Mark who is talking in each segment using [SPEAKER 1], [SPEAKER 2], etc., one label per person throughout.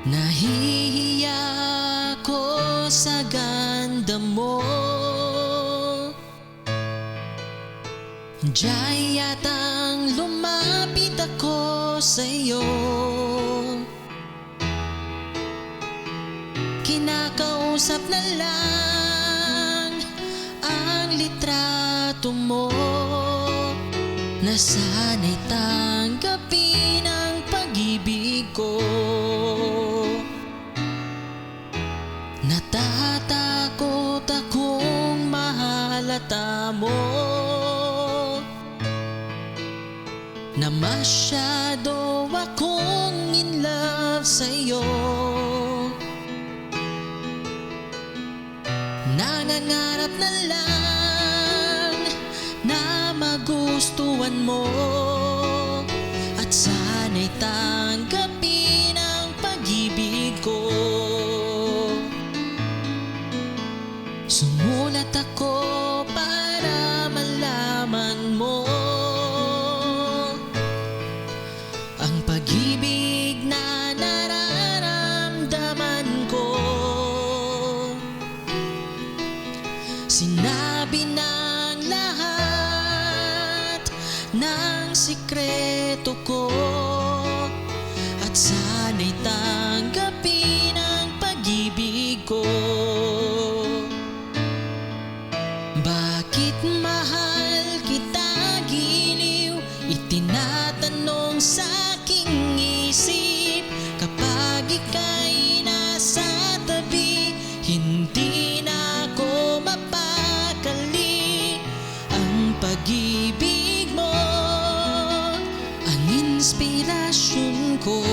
[SPEAKER 1] Nahihiya ko sa ganda mo. Diyan yatang lumapit ako sa'yo. Kinakausap na lang ang litrato mo. Nasanay tanggapin ang pag-ibig ko. Natatakot akong mahalata mo na masyado akong in love sa'yo. Nangangarap na lang na magustuhan mo at sana'y tanggapin ang pag-ibig ko. Sumulat ako para malaman mo ang pag-ibig na nararamdaman ko. Sinabi ng lahat ng sikreto ko at sana'y tanggapin ang pag-ibig ko. Bakit mahal kita giliw? Itinatanong sa aking isip. Kapag ika'y nasa tabi, hindi na ako mapakali. Ang pag-ibig mo ang inspirasyon ko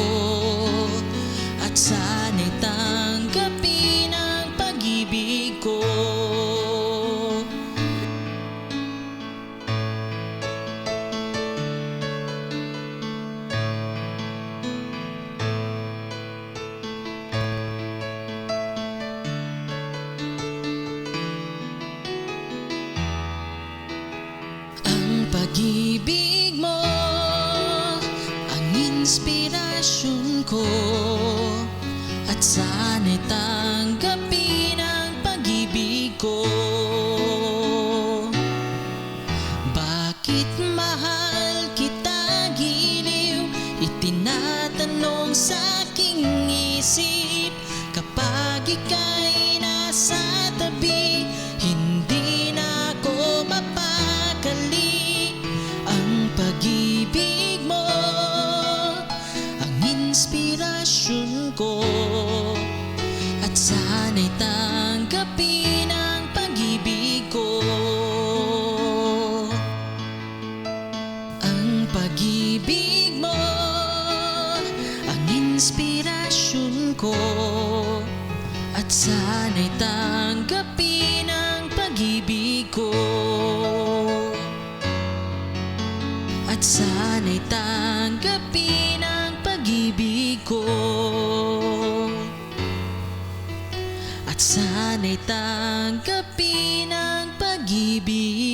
[SPEAKER 1] at sana'y tanggapin ang pag-ibig ko. Pag-ibig mo ang inspirasyon ko at sana'y tanggapin ang pag-ibig ko. Bakit mahal kita giliw? Itinatanong sa aking isip. Kapag ika'y nasa tabi, hindi na ako mapakali. Ang pag-ibig mo ang inspirasyon ko at sana'y tanggapin ang pag-ibig ko. Ang pag-ibig mo ang inspirasyon ko at sana'y tanggapin ang pag-ibig ko. At sana'y tanggapin ang pag-ibig ko. At sana'y tanggapin ang pag-ibig